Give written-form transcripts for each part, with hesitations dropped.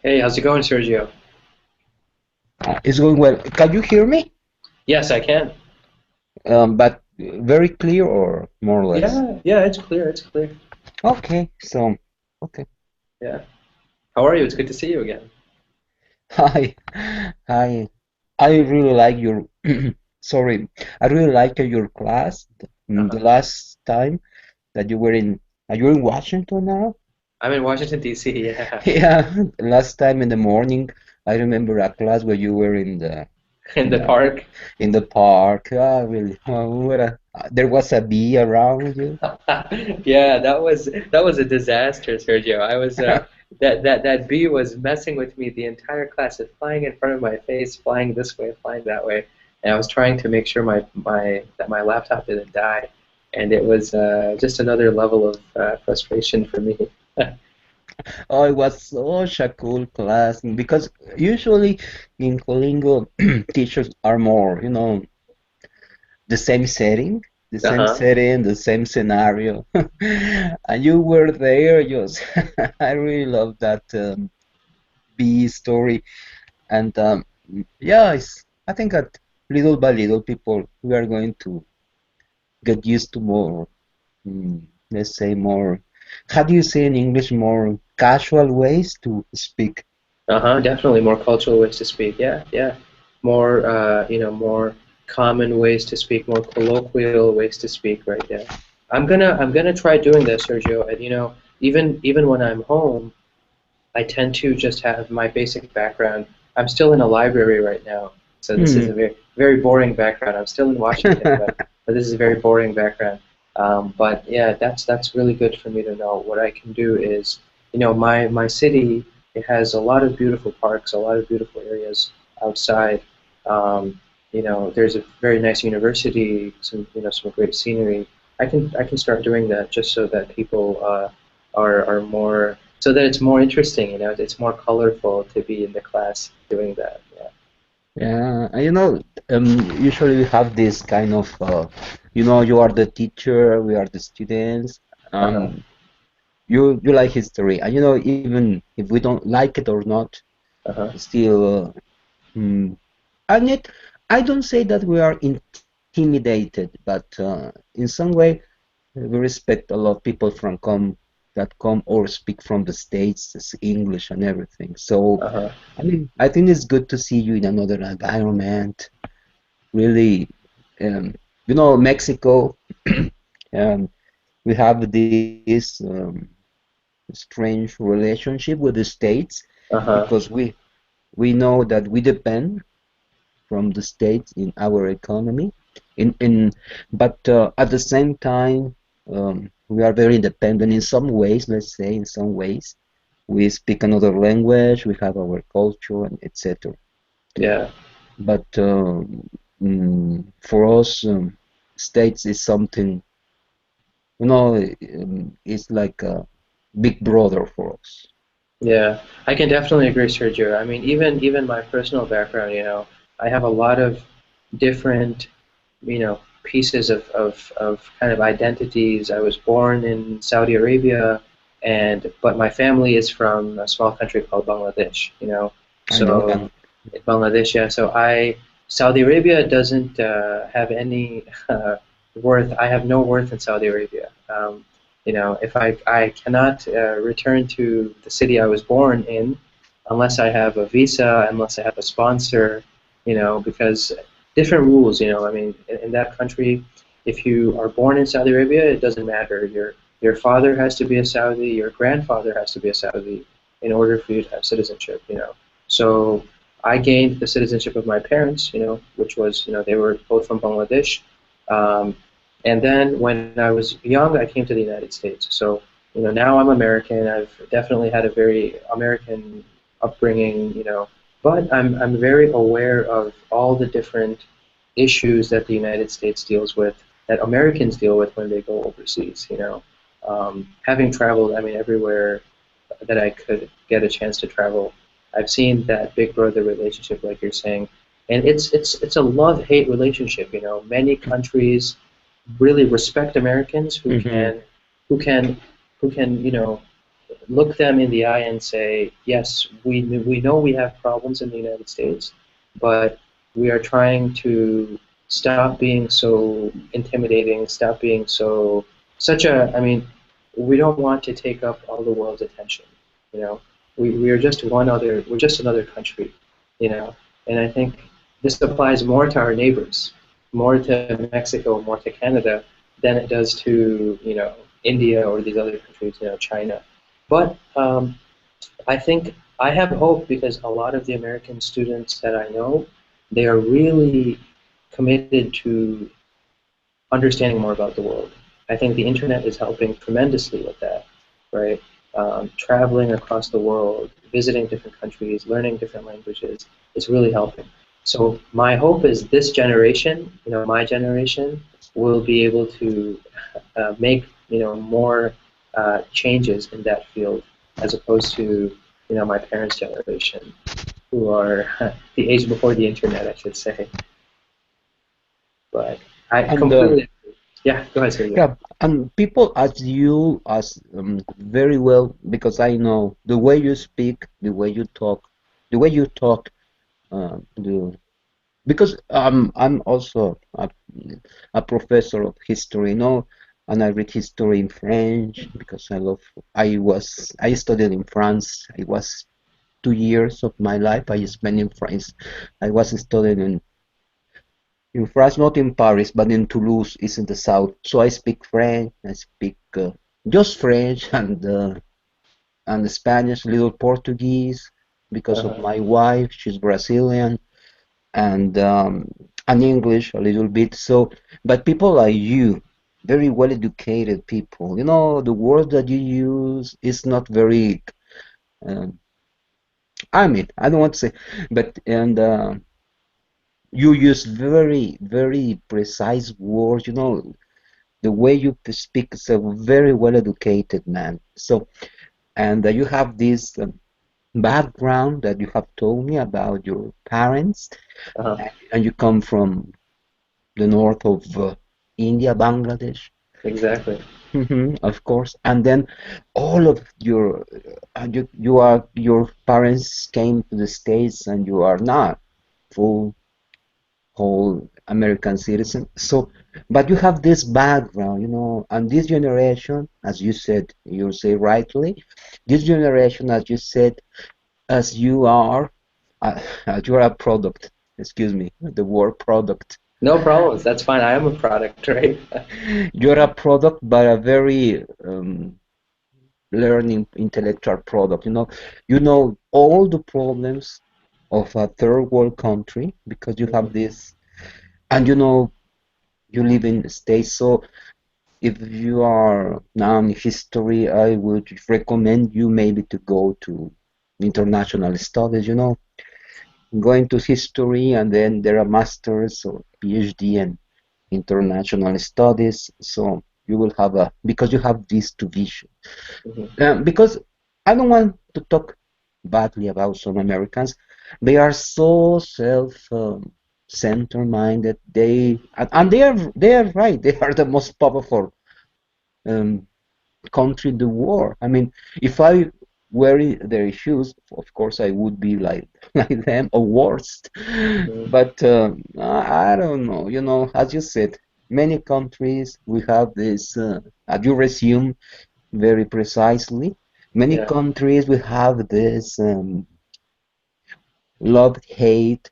Hey, how's it going, Sergio? It's going well. Can you hear me? Yes, I can. But very clear or more or less? Yeah, yeah, it's clear. It's clear. Okay, so okay. Yeah. How are you? It's good to see you again. Hi, hi. I really like your sorry. I really liked your class the Uh-huh. last time that you were in. Are you in Washington now? I'm in Washington, D.C. Yeah, Yeah, last time in the morning, I remember a class where you were in in the the park. in the park. Ah, really? Oh, what a, there was a bee around you. Yeah, that was a disaster, Sergio. I was that bee was messing with me the entire class, it flying in front of my face, flying this way, flying that way, and I was trying to make sure my laptop didn't die, and it was just another level of frustration for me. Oh, it was such a cool class because usually in Colingo teachers are more, the same setting, Uh-huh. the same scenario, and you were there. Just I really love that bee story, and yeah, I think that little by little people we are going to get used to more, let's say more. How do you say in English? More casual ways to speak. Uh-huh, definitely more cultural ways to speak. Yeah, yeah. More more common ways to speak, more colloquial ways to speak, right? Yeah. I'm gonna try doing this, Sergio. And even when I'm home, I tend to just have my basic background. I'm still in a library right now, so this is Hmm. a very boring background. I'm still in Washington, but this is a very boring background. But yeah, that's really good for me to know. What I can do is, my city, it has a lot of beautiful parks, a lot of beautiful areas outside. Um, there's a very nice university, some great scenery. I can start doing that just so that people are more so that it's more interesting, it's more colorful to be in the class doing that. Yeah. Yeah, and usually we have this kind of, you are the teacher, we are the students. Uh-huh. Um, you like history, and even if we don't like it or not, Uh-huh. still, and yet I don't say that we are intimidated, but in some way we respect a lot of people from come that come or speak from the States, it's English and everything. So, Uh-huh. I mean, I think it's good to see you in another environment. Really, um, Mexico, um, we have this strange relationship with the States Uh-huh. because we know that we depend from the States in our economy. In but at the same time, we are very independent in some ways. Let's say in some ways, we speak another language, we have our culture, and etc. Yeah. But for us, States is something, it's like a big brother for us. Yeah. I can definitely agree, Sergio. I mean, even my personal background, I have a lot of different, pieces of kind of identities. I was born in Saudi Arabia, but my family is from a small country called Bangladesh, I know that. So Bangladesh, yeah. Saudi Arabia doesn't have any worth. I have no worth in Saudi Arabia. If I cannot return to the city I was born in unless I have a visa, unless I have a sponsor, because different rules, I mean, in that country, if you are born in Saudi Arabia, it doesn't matter. Your father has to be a Saudi, your grandfather has to be a Saudi in order for you to have citizenship. So I gained the citizenship of my parents, which was, they were both from Bangladesh. Um, and then when I was young, I came to the United States. So, now I'm American. I've definitely had a very American upbringing, but I'm very aware of all the different issues that the United States deals with, that Americans deal with when they go overseas. Having traveled, I mean, everywhere that I could get a chance to travel, I've seen that big brother relationship, like you're saying, and it's a love-hate relationship. Many countries really respect Americans who Hmm. can who can who can look them in the eye and say, yes, we know we have problems in the United States, but we are trying to stop being so intimidating, stop being so such a. I mean, we don't want to take up all the world's attention. You know, we are just one other. We're just another country. You know, and I think this applies more to our neighbors, more to Mexico, more to Canada than it does to India or these other countries, China. But I think I have hope because a lot of the American students that I know, they are really committed to understanding more about the world. I think the internet is helping tremendously with that, right? Traveling across the world, visiting different countries, learning different languages, is really helping. So my hope is this generation, my generation, will be able to make more changes in that field as opposed to my parents' generation, who are the age before the internet, I should say. But I And completely yeah, go ahead, Sergio. yeah, and people as you as very well because I know the way you speak, the way you talk, the because I'm also a professor of history, and I read history in French because I studied in France. I was 2 years of my life I spent in France. I was studying in France, not in Paris, but in Toulouse, is in the south. So I speak French. I speak just French and Spanish, little Portuguese because of Uh-huh. my wife. She's Brazilian and English a little bit. So, but people like you, very well educated people, the word that you use is not very. Um, I mean, I don't want to say, but and you use very, very precise words. The way you speak is a very well educated man. So, and you have this background that you have told me about your parents, Uh-huh. and you come from the north of India, Bangladesh, Exactly. of course, and then all of your parents came to the States, and you are not full whole American citizen. So, but you have this background, and this generation, as you said, you say rightly, this generation, as you said, as uh, you are a product. Excuse me, the word product. No problems. That's fine. I am a product, right? You're a product, but a very learning intellectual product. You know all the problems of a third world country because you have Mhm. this, and you live in the States. So if you are now in history, I would recommend you maybe to go to international studies. Going to history, and then there are masters or PhD in international studies. So you will have because you have these two visions. Mhm. Because I don't want to talk badly about some Americans. They are so self-centered minded. And they are right. They are the most powerful um, country in the world. I mean, if I were in their shoes, of course I would be like like them or worse. Mhm. But I don't know. As you said, many countries we have this. As you resume very precisely, many Yeah. countries we have this love-hate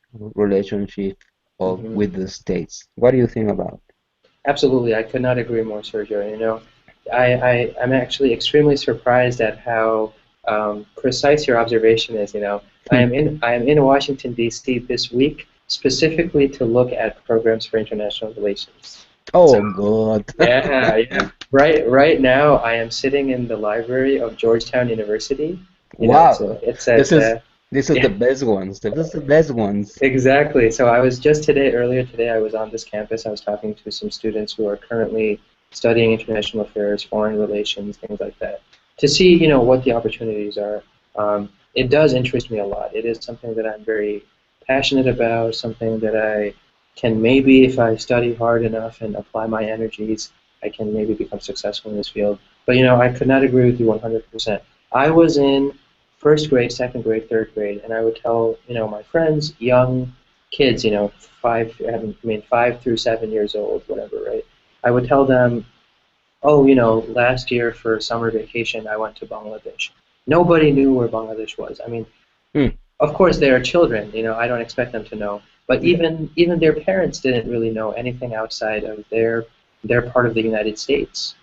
relationship Mhm. with the states. What do you think about? Absolutely. I could not agree more, Sergio. I'm actually extremely surprised at how precise your observation is. I am in Washington, D.C. this week specifically to look at programs for international relations. So Oh God! yeah, yeah. Right now, I am sitting in the library of Georgetown University. Wow, It's this at is this is the yeah, best ones. This is the best ones. exactly. So I was just earlier today, I was on this campus. I was talking to some students who are currently studying international affairs, foreign relations, things like that, to see, what the opportunities are. It does interest me a lot. It is something that I'm very passionate about, something that I can maybe, if I study hard enough and apply my energies, I can maybe become successful in this field. But, I could not agree with you 100%. I was in first grade, second grade, third grade, and I would tell, my friends, young kids, 5 through 7 years old, whatever, right? I would tell them, oh, last year for summer vacation, I went to Bangladesh. Nobody knew where Bangladesh was. I mean, Hmm. of course they are children, I don't expect them to know. But Yeah. even their parents didn't really know anything outside of their part of the United States.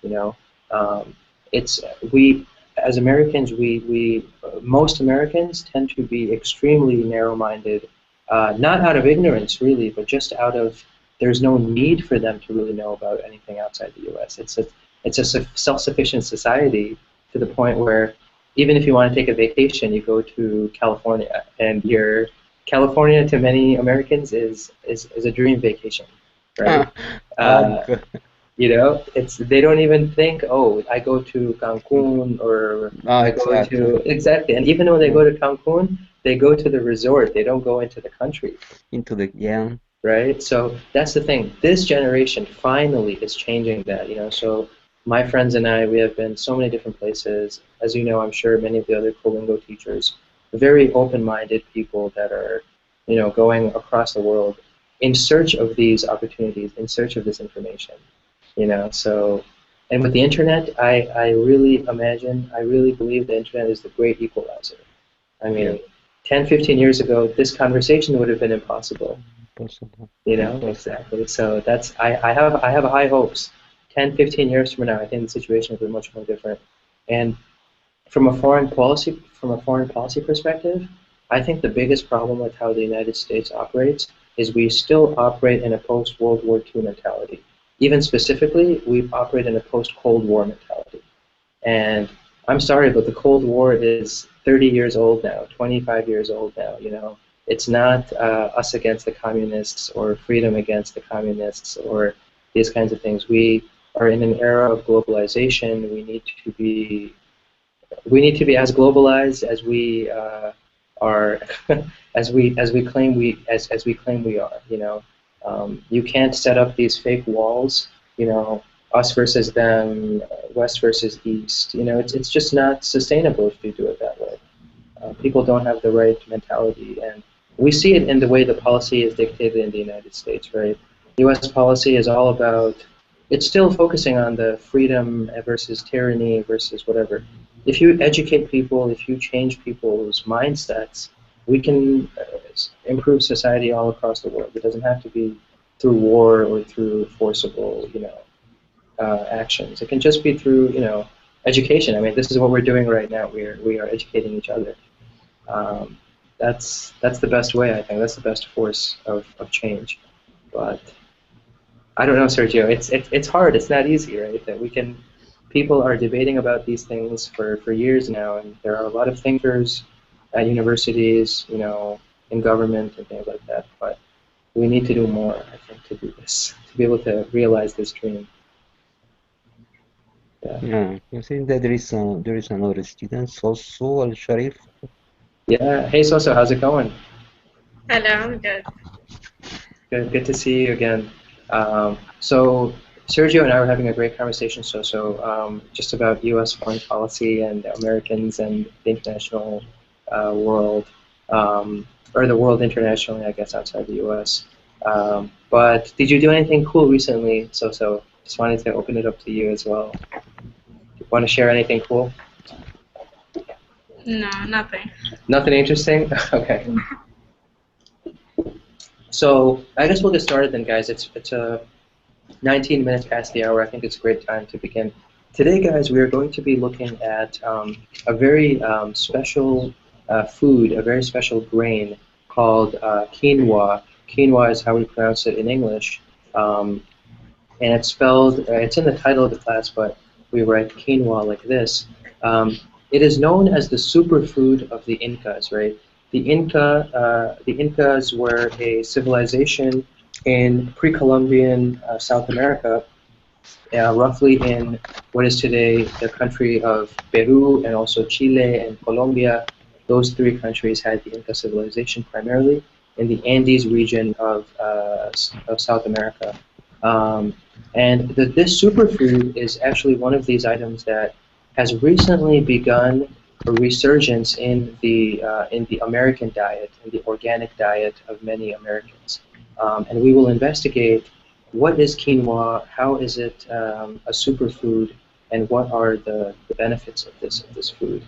Um, it's we as Americans, we most Americans tend to be extremely narrow-minded, not out of ignorance really, but just out of there's no need for them to really know about anything outside the U.S. It's a self-sufficient society to the point where even if you want to take a vacation, you go to California, and California to many Americans is a dream vacation, right? Uh, Okay. it's they don't even think, oh, I go to Cancun or Ah, I go exactly. to exactly. And even when they Yeah. go to Cancun, they go to the resort. They don't go into the country, Into the yeah. right? So that's the thing. This generation finally is changing that, So my friends and I, we have been so many different places. As you know, I'm sure many of the other Colingo teachers, very open-minded people that are, going across the world in search of these opportunities, in search of this information. So, and with the internet, I really imagine, I really believe the internet is the great equalizer. I Yeah. mean, 10, 15 years ago, this conversation would have been impossible. Impossible. Impossible. Exactly. So I have high hopes. 10, 15 years from now, I think the situation will be much more different. And from a foreign policy perspective, I think the biggest problem with how the United States operates is we still operate in a post-World War II mentality. Even specifically, we operate in a post-Cold War mentality. And I'm sorry, but the Cold War is 30 years old now, 25 years old now. It's not us against the communists or freedom against the communists or these kinds of things. We are in an era of globalization. We need to be as globalized as we are, as we claim we are. You can't set up these fake walls. Us versus them, West versus East. It's just not sustainable if you do it that way. People don't have the right mentality, and we see it in the way the policy is dictated in the United States, right? U.S. policy is all about, it's still focusing on the freedom versus tyranny versus whatever. If you educate people, if you change people's mindsets, we can improve society all across the world. It doesn't have to be through war or through forcible, actions. It can just be through, education. I mean, this is what we're doing right now. We are educating each other. Um, that's the best way, I think. That's the best force of change. But I don't know, Sergio. It's hard. It's not easy, right? That we can. People are debating about these things for years now, and there are a lot of thinkers at universities, in government and things like that. But we need to do more, I think, to do this, to be able to realize this dream. Yeah. Yeah. You see that there is another student also, Al Sharif. Yeah. Hey, Soso, how's it going? Hello, I'm good. Good to see you again. So Sergio and I were having a great conversation, just about U.S. foreign policy and Americans and the international world, or the world internationally, I guess, outside the U.S. But did you do anything cool recently? Just wanted to open it up to you as well. Want to share anything cool? No, nothing. Nothing interesting? Okay. So I guess we'll get started then, guys. It's 19 minutes past the hour. I think it's a great time to begin. Today, guys, we are going to be looking at a very special food, a very special grain called quinoa. Quinoa is how we pronounce it in English, and it's spelled. It's in the title of the class, but we write quinoa like this. It is known as the superfood of the Incas, right? The Incas were a civilization in pre-Columbian South America, roughly in what is today the country of Peru and also Chile and Colombia. Those three countries had the Inca civilization primarily in the Andes region of South America. Um, and this superfood is actually one of these items that has recently begun a resurgence in the American diet, in the organic diet of many Americans. And we will investigate what is quinoa, how is it a superfood, and what are the benefits of this food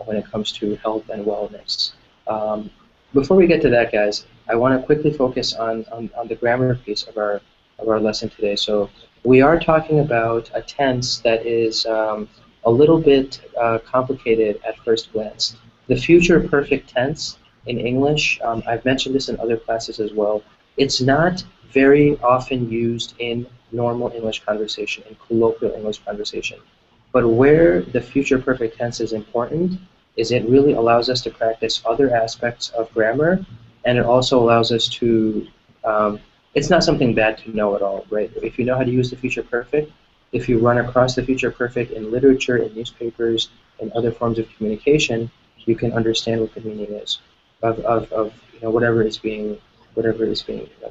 when it comes to health and wellness. Um, Before we get to that, guys, I want to quickly focus on the grammar piece of our lesson today. So we are talking about a tense that is a little bit complicated at first glance. The future perfect tense in English, I've mentioned this in other classes as well, it's not very often used in normal English conversation, in colloquial English conversation. But where the future perfect tense is important is it really allows us to practice other aspects of grammar, and it also allows us to, it's not something bad to know at all, right? If you know how to use the future perfect, if you run across the future perfect in literature, in newspapers, and other forms of communication, you can understand what the meaning is of whatever is being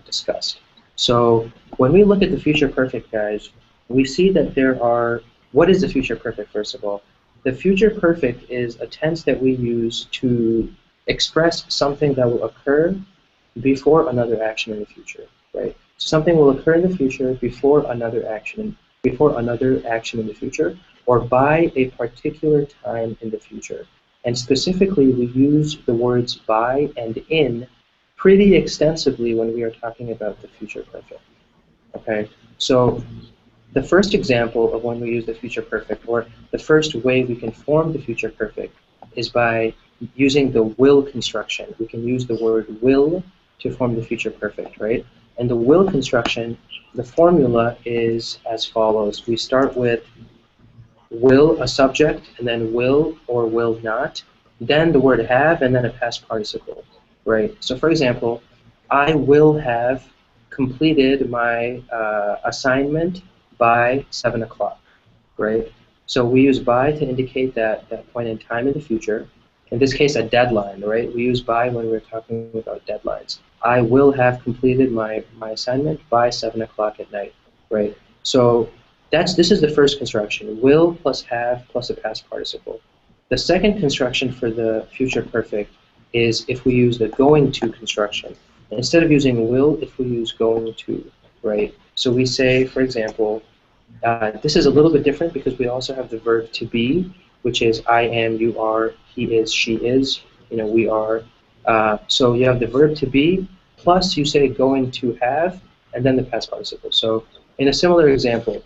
discussed. So when we look at the future perfect, guys, we see that there are, what is the future perfect, first of all? The future perfect is a tense that we use to express something that will occur before another action in the future, right? Something will occur in the future before another action in the future, or by a particular time in the future. And specifically, we use the words by and in pretty extensively when we are talking about the future perfect. Okay, so the first example of when we use the future perfect, or the first way we can form the future perfect, is by using the will construction. We can use the word will to form the future perfect, right? And the will construction, the formula is as follows. We start with will, a subject, and then will or will not, then the word have, and then a past participle, right? So for example, I will have completed my assignment by 7 o'clock, right? So we use by to indicate that point in time in the future. In this case, a deadline, right? We use by when we're talking about deadlines. I will have completed my assignment by 7 o'clock at night, right? So this is the first construction, will plus have plus a past participle. The second construction for the future perfect is if we use the going to construction. Instead of using will, if we use going to, right? So we say, for example, this is a little bit different because we also have the verb to be, which is I am, you are, he is, she is, we are. So you have the verb to be, plus you say going to have, and then the past participle. So in a similar example,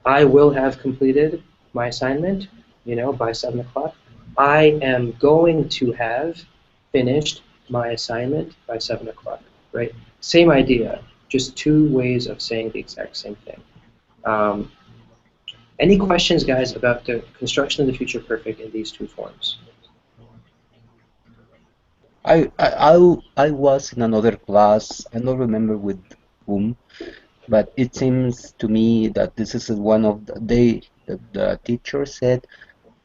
I will have completed my assignment, by 7 o'clock. I am going to have finished my assignment by 7 o'clock, right? Same idea, just two ways of saying the exact same thing. Um, any questions, guys, about the construction of the future perfect in these two forms? I was in another class. I don't remember with whom, but it seems to me that this is one of the teacher said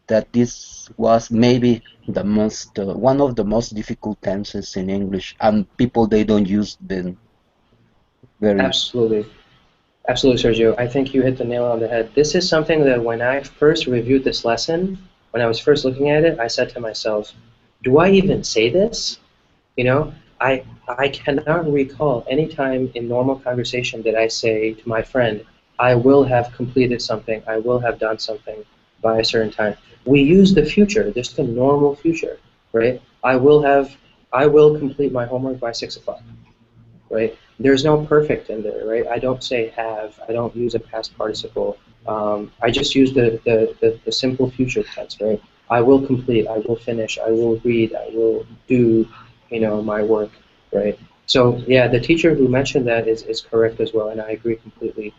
that this was maybe the most one of the most difficult tenses in English, and people they don't use them very. Absolutely. Absolutely, Sergio. I think you hit the nail on the head. This is something that when I first reviewed this lesson, when I was first looking at it, I said to myself, do I even say this? I cannot recall any time in normal conversation that I say to my friend, I will have completed something, I will have done something by a certain time. We use the future, just the normal future, right? I will complete my homework by 6 o'clock, right? There's no perfect in there, right? I don't say have, I don't use a past participle. I just use the simple future tense, right? I will complete, I will finish, I will read, I will do, my work, right? So yeah, the teacher who mentioned that is correct as well, and I agree completely.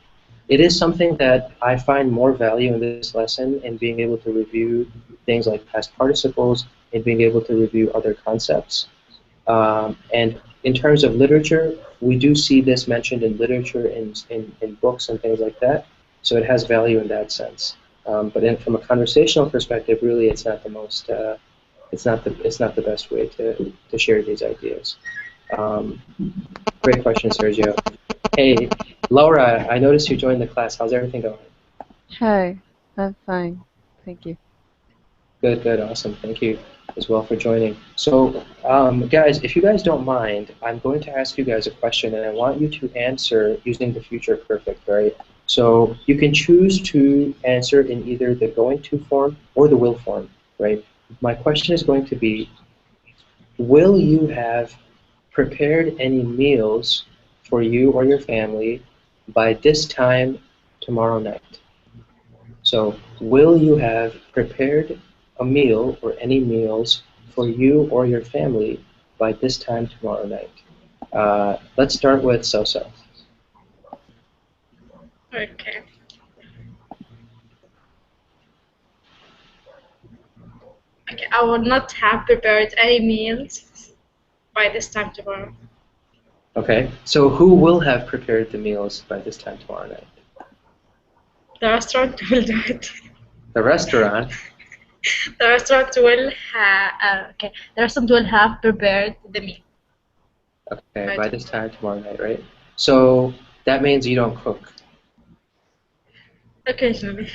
It is something that I find more value in this lesson in being able to review things like past participles and being able to review other concepts. And in terms of literature, we do see this mentioned in literature, in books and things like that. So it has value in that sense. From a conversational perspective, really, it's not the most, it's not the best way to share these ideas. Um, Great question, Sergio. Hey, Laura, I noticed you joined the class. How's everything going? Hi, I'm fine. Thank you. Good, good, awesome. Thank you as well for joining. So, guys, if you guys don't mind, I'm going to ask you guys a question, and I want you to answer using the future perfect, right? So you can choose to answer in either the going to form or the will form, right? My question is going to be, will you have prepared any meals for you or your family by this time tomorrow night? So, will you have prepared a meal or any meals for you or your family by this time tomorrow night? Let's start with Soso. Okay. Okay, I will not have prepared any meals by this time tomorrow. Okay, so who will have prepared the meals by this time tomorrow night? The restaurant will do it. The restaurant. The restaurant will okay. The restaurant will have prepared the meal. Okay, Right. by this time tomorrow night, right? So that means you don't cook. Occasionally.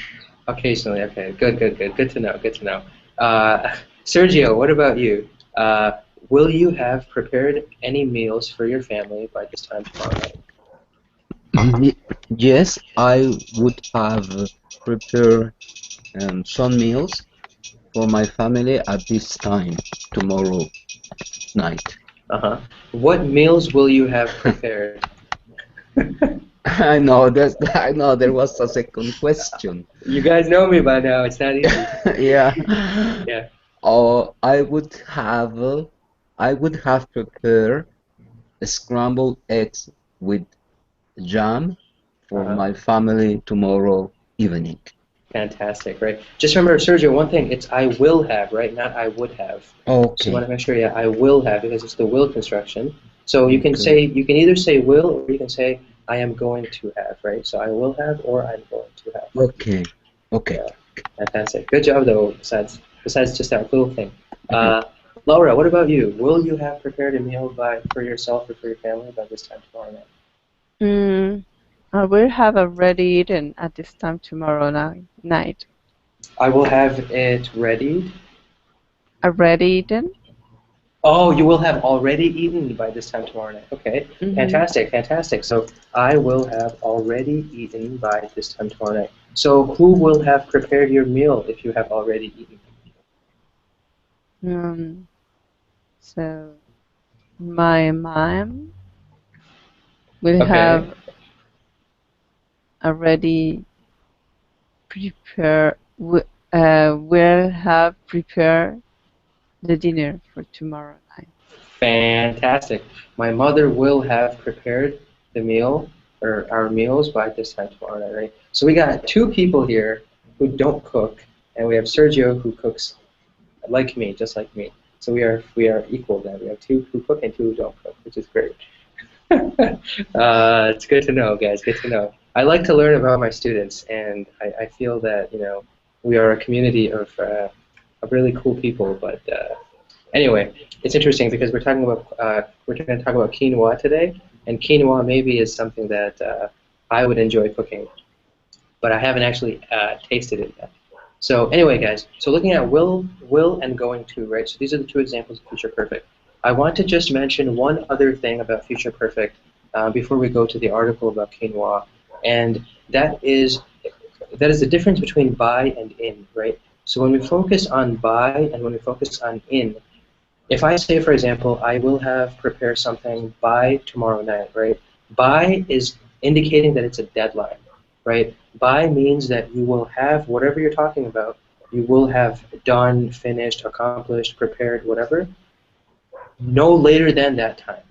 Occasionally, okay. Good, good, good. Good to know, good to know. Sergio, what about you? Will you have prepared any meals for your family by this time tomorrow night? Yes, I would have prepared some meals for my family at this time tomorrow night. Uh-huh. What meals will you have prepared? I know that I know there was a second question. You guys know me by now. It's not easy. Yeah. Yeah. I would have prepared scrambled eggs with jam for Uh-huh. my family tomorrow evening. Fantastic, right? Just remember, Sergio, one thing, it's I will have, right? Not I would have. So you want Okay. to make sure, yeah, I will have because it's the will construction. So you can Okay. say, you can either say will or you can say I am going to have, right? So I will have or I'm going to have. Okay. Okay. Yeah, fantastic. Good job, though, besides just that little thing. Mhm. Laura, what about you? Will you have prepared a meal for yourself or for your family by this time tomorrow night? I will have already eaten at this time tomorrow night. I will have it readied. Already eaten? Oh, you will have already eaten by this time tomorrow night. Okay, Mm-hmm. fantastic, fantastic. So I will have already eaten by this time tomorrow night. So who will have prepared your meal if you have already eaten? So my mom will Okay, have already prepared. Will have prepared the dinner for tomorrow night. fantastic. My mother will have prepared the meal or our meals by this time tomorrow night, right? So we got two people here who don't cook, and we have Sergio who cooks like me, just like me. So we are equal then. We have two who cook and two who don't cook, which is great. It's good to know, guys. Good to know. I like to learn about my students, and I feel that we are a community of really cool people. But anyway, it's interesting because we're going to talk about quinoa today, and quinoa maybe is something that I would enjoy cooking, but I haven't actually tasted it yet. So anyway, guys, so looking at will, and going to, right? So these are the two examples of future perfect. I want to just mention one other thing about future perfect before we go to the article about quinoa, and that is the difference between by and in, right? So when we focus on by and when we focus on in, if I say, for example, I will have prepared something by tomorrow night, right? By is indicating that it's a deadline, right? By means that you will have whatever you're talking about, you will have done, finished, accomplished, prepared, whatever, no later than that time,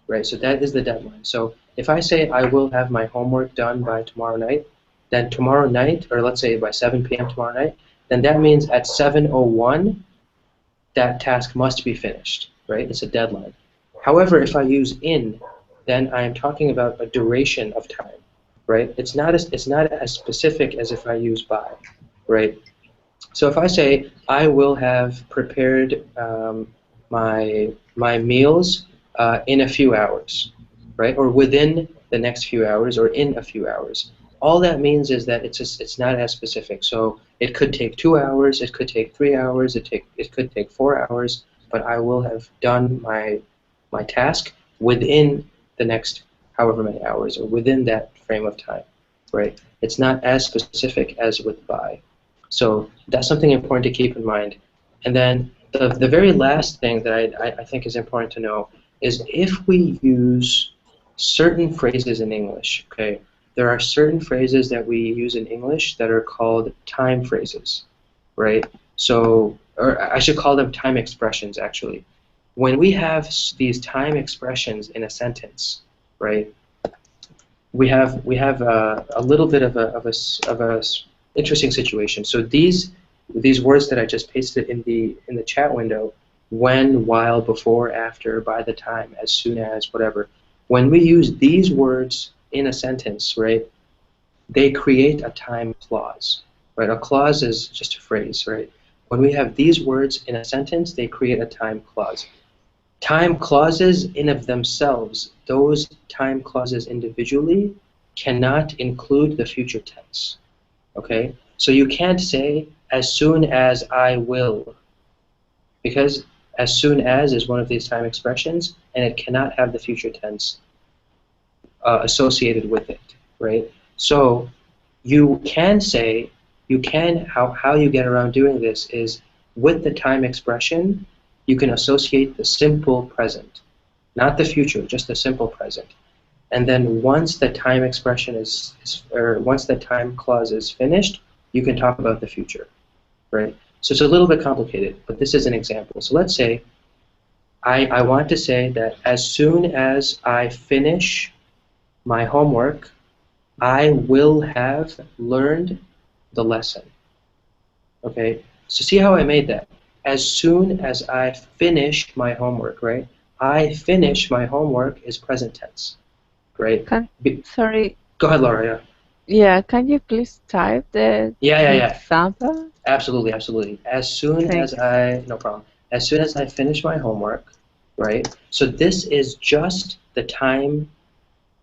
right? So that is the deadline. So if I say I will have my homework done by tomorrow night, then tomorrow night, or let's say by 7 p.m. tomorrow night, then that means at 7:01 that task must be finished, right? It's a deadline. However, if I use in, then I am talking about a duration of time, right? It's not as specific as if I use by, right? So if I say I will have prepared my meals in a few hours, right, or within the next few hours, or in a few hours, all that means is that it's not as specific. So it could take 2 hours, it could take 3 hours, it could take 4 hours, but I will have done my task within the next however many hours or within that frame of time, right? It's not as specific as with by. So that's something important to keep in mind. And then the very last thing that I think is important to know is if we use certain phrases in English, okay, there are certain phrases that we use in English that are called time phrases, right? So, or I should call them time expressions, actually. When we have these time expressions in a sentence, right, we have a little bit of a interesting situation. So these words that I just pasted in the chat window, when, while, before, after, by the time, as soon as, whatever. When we use these words in a sentence, right, they create a time clause, right? A clause is just a phrase, right? When we have these words in a sentence, they create a time clause. Time clauses in of themselves, those time clauses individually cannot include the future tense, okay? So you can't say, as soon as I will, because as soon as is one of these time expressions, and it cannot have the future tense associated with it, right? So you can say, how you get around doing this is with the time expression, you can associate the simple present, not the future, just the simple present. And then once the time expression or once the time clause is finished, you can talk about the future, right? So it's a little bit complicated, but this is an example. So let's say I want to say that as soon as I finish my homework, I will have learned the lesson. Okay, so see how I made that? As soon as I finish my homework, right? I finish my homework is present tense, right? Sorry. Go ahead, Laura. Yeah. Yeah, can you please type the Yeah. example? Absolutely, absolutely. As soon as no problem. As soon as I finish my homework, right? So this is just the time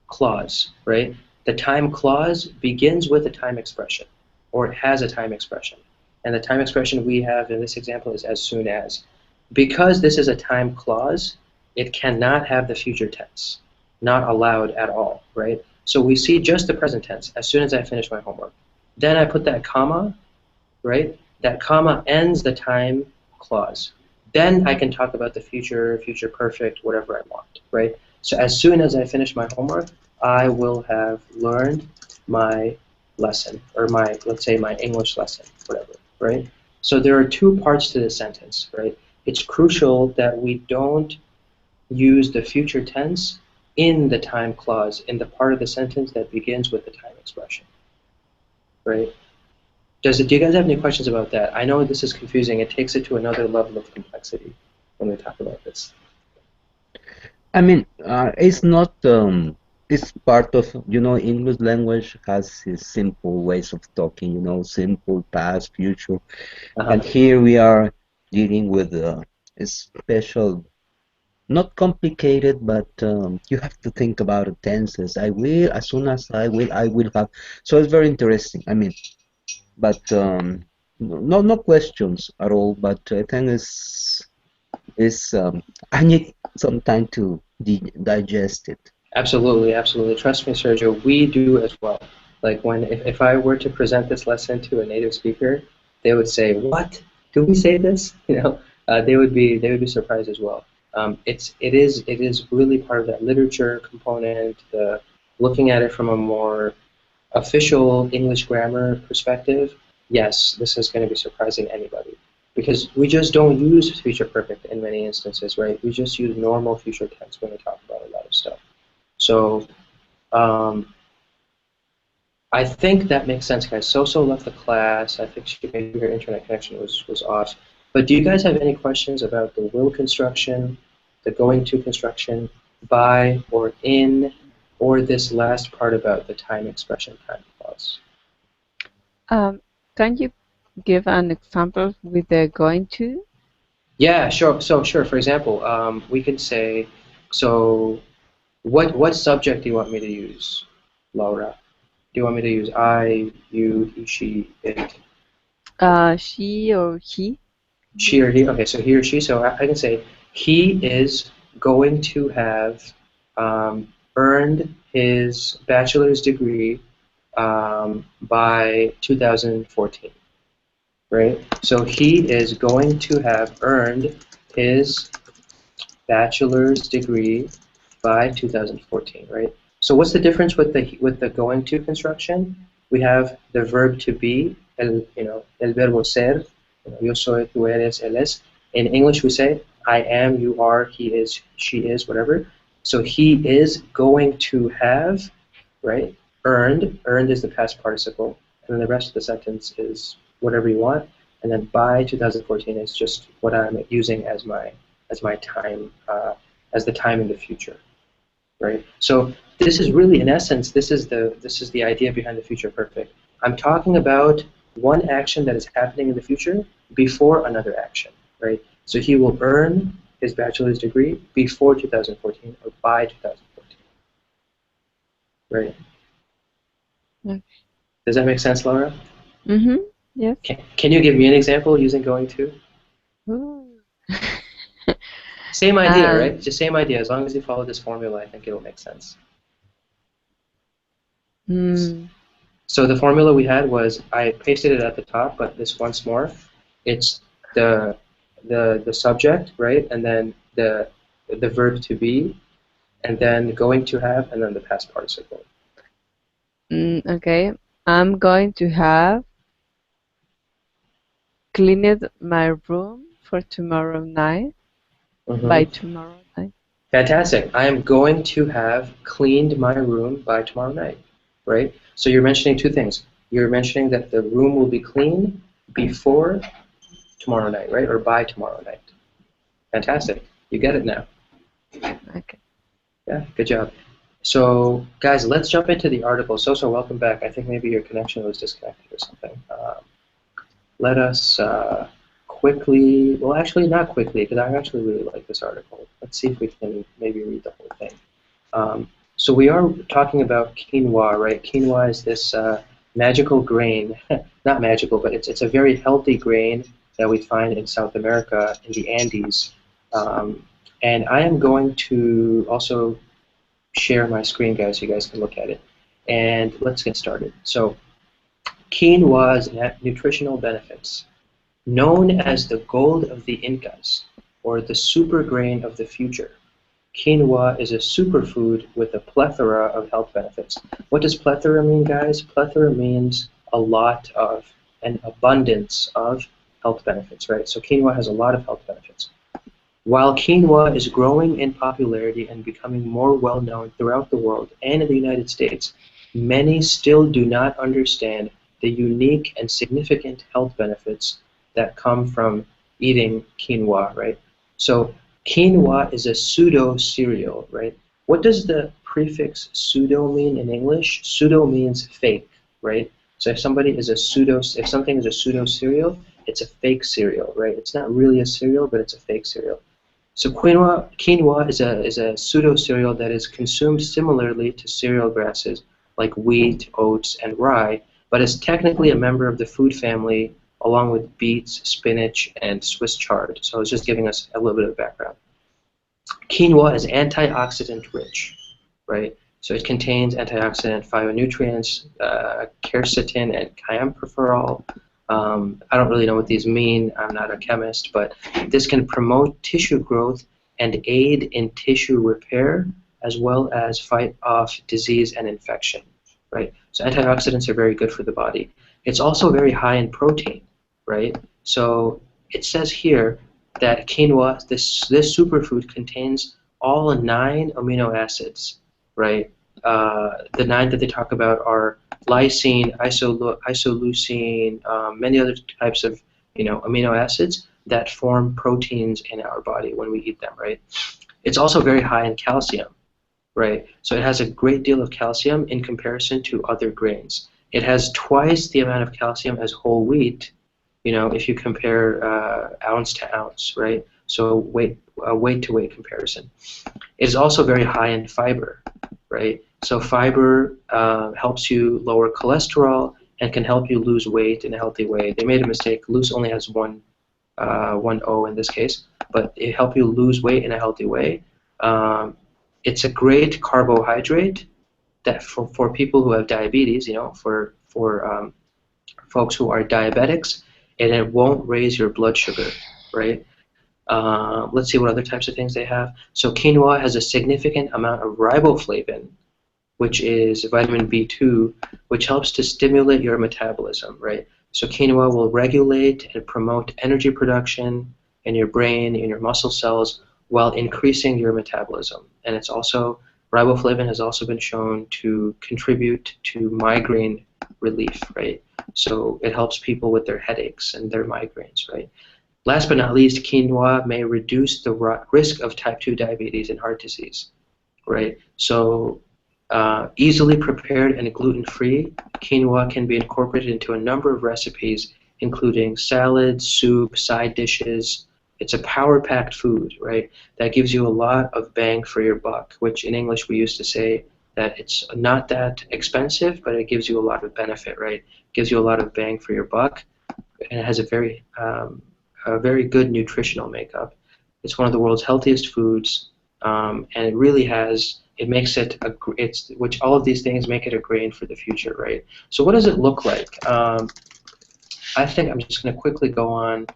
clause, right? The time clause begins with a time expression, or it has a time expression. And the time expression we have in this example is as soon as. Because this is a time clause, it cannot have the future tense. Not allowed at all, right? So we see just the present tense, as soon as I finish my homework. Then I put that comma, right? That comma ends the time clause. Then I can talk about the future, future perfect, whatever I want, right? So as soon as I finish my homework, I will have learned my lesson, or let's say my English lesson, whatever, right? So there are two parts to this sentence, right? It's crucial that we don't use the future tense in the time clause, in the part of the sentence that begins with the time expression, right? Do you guys have any questions about that? I know this is confusing. It takes it to another level of complexity when we talk about this. I mean, it's not, it's part of, English language has its simple ways of talking, simple past, future. And here we are dealing with a special, not complicated, but you have to think about the tenses. I will, as soon as I will have. So it's very interesting. I mean, but no questions at all. But I think it's I need some time to digest it. Absolutely, absolutely. Trust me, Sergio, we do as well. Like if I were to present this lesson to a native speaker, they would say, "What? Do we say this?" They would be surprised as well. It is really part of that literature component, the looking at it from a more official English grammar perspective. Yes, this is going to be surprising anybody because we just don't use future perfect in many instances, right? We just use normal future tense when we talk about a lot of stuff. So I think that makes sense, guys. So left the class. I think maybe her internet connection was off. But do you guys have any questions about the will construction, the going to construction, by or in, or this last part about the time expression time clause? Can you give an example with the going to? Yeah, sure. So sure. For example, we can say, so what subject do you want me to use, Laura? Do you want me to use I, you, he, she, it? She or he. She or he? Okay, so he or she. So I can say he is going to have earned his bachelor's degree by 2014, right? So he is going to have earned his bachelor's degree by 2014, right? So what's the difference with the going to construction? We have the verb to be, el verbo ser, yo soy, tú eres, él es. In English we say I am, you are, he is, she is, whatever. So he is going to have, right? Earned. Earned is the past participle, and then the rest of the sentence is whatever you want. And then by 2014 is just what I'm using as my time, as the time in the future, right? So this is really, in essence, this is the idea behind the future perfect. I'm talking about one action that is happening in the future before another action, right? So he will earn his bachelor's degree before 2014 or by 2014, right? Okay. Does that make sense, Laura? Mm-hmm. Yes. Can you give me an example using going to? Ooh. Same idea, right? Um, Just same idea. As long as you follow this formula, I think it'll make sense. hmm. So the formula we had was, I pasted it at the top, but this once more, it's the subject, right? And then the verb to be, and then going to have, and then the past participle. Okay. I'm going to have cleaned my room for tomorrow night. By Mm-hmm. tomorrow night. Fantastic. I am going to have cleaned my room by tomorrow night, right? So you're mentioning two things. You're mentioning that the room will be clean before tomorrow night, right? Or by tomorrow night. Fantastic. You get it now. Okay. Yeah, good job. So, guys, let's jump into the article. So, welcome back. I think maybe your connection was disconnected or something. Let us quickly, well, actually not quickly, because I actually really like this article. Let's see if we can maybe read the whole thing. So we are talking about quinoa, right? Quinoa is this magical grain, not magical, but it's a very healthy grain that we find in South America, in the Andes. And I am going to also share my screen, guys, so you guys can look at it. And let's get started. So quinoa's nutritional benefits. Known as the gold of the Incas, or the super grain of the future, quinoa is a superfood with a plethora of health benefits. What does plethora mean, guys? Plethora means a lot of, an abundance of health benefits, right? So quinoa has a lot of health benefits. While quinoa is growing in popularity and becoming more well-known throughout the world and in the United States, many still do not understand the unique and significant health benefits that come from eating quinoa, right? So quinoa is a pseudo cereal, right? What does the prefix pseudo mean in English? Pseudo means fake, right? So if something is a pseudo cereal, it's a fake cereal, right? It's not really a cereal, but it's a fake cereal. So quinoa is a pseudo cereal that is consumed similarly to cereal grasses like wheat, oats, and rye, but is technically a member of the food family along with beets, spinach, and Swiss chard. So it's just giving us a little bit of background. Quinoa is antioxidant rich, right? So it contains antioxidant phytonutrients, quercetin, and camphorol. I don't really know what these mean. I'm not a chemist, but this can promote tissue growth and aid in tissue repair, as well as fight off disease and infection, right? So antioxidants are very good for the body. It's also very high in protein, right? So it says here that quinoa, this superfood, contains all 9 amino acids, right? The 9 that they talk about are lysine, isoleucine, many other types of amino acids that form proteins in our body when we eat them, right? It's also very high in calcium, right? So it has a great deal of calcium in comparison to other grains. It has twice the amount of calcium as whole wheat, if you compare ounce to ounce, right? So weight to weight comparison. It is also very high in fiber, right? So fiber helps you lower cholesterol and can help you lose weight in a healthy way. They made a mistake. Lose only has one O in this case, but it helps you lose weight in a healthy way. It's a great carbohydrate that for people who have diabetes, for folks who are diabetics, and it won't raise your blood sugar, right? Let's see what other types of things they have. So quinoa has a significant amount of riboflavin, which is vitamin B2, which helps to stimulate your metabolism, right? So quinoa will regulate and promote energy production in your brain, in your muscle cells, while increasing your metabolism. And it's also, riboflavin has also been shown to contribute to migraine relief, right? So it helps people with their headaches and their migraines, right? Last but not least, quinoa may reduce the risk of type 2 diabetes and heart disease, right? So easily prepared and gluten-free, quinoa can be incorporated into a number of recipes, including salads, soup, side dishes. It's a power-packed food, right? That gives you a lot of bang for your buck, which in English we used to say that it's not that expensive, but it gives you a lot of benefit, right? It gives you a lot of bang for your buck, and it has a very good nutritional makeup. It's one of the world's healthiest foods, and it really has. It makes it which all of these things make it a grain for the future, right? So what does it look like? I think I'm just going to quickly go on.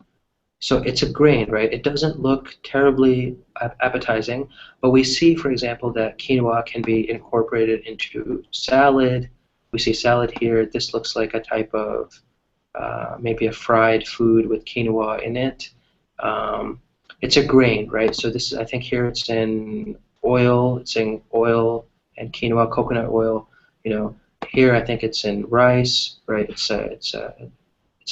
So it's a grain, right? It doesn't look terribly appetizing, but we see, for example, that quinoa can be incorporated into salad. We see salad here. This looks like a type of maybe a fried food with quinoa in it. It's a grain, right? So this is, I think here it's in oil. It's in oil and quinoa, coconut oil. Here I think it's in rice, right? It's a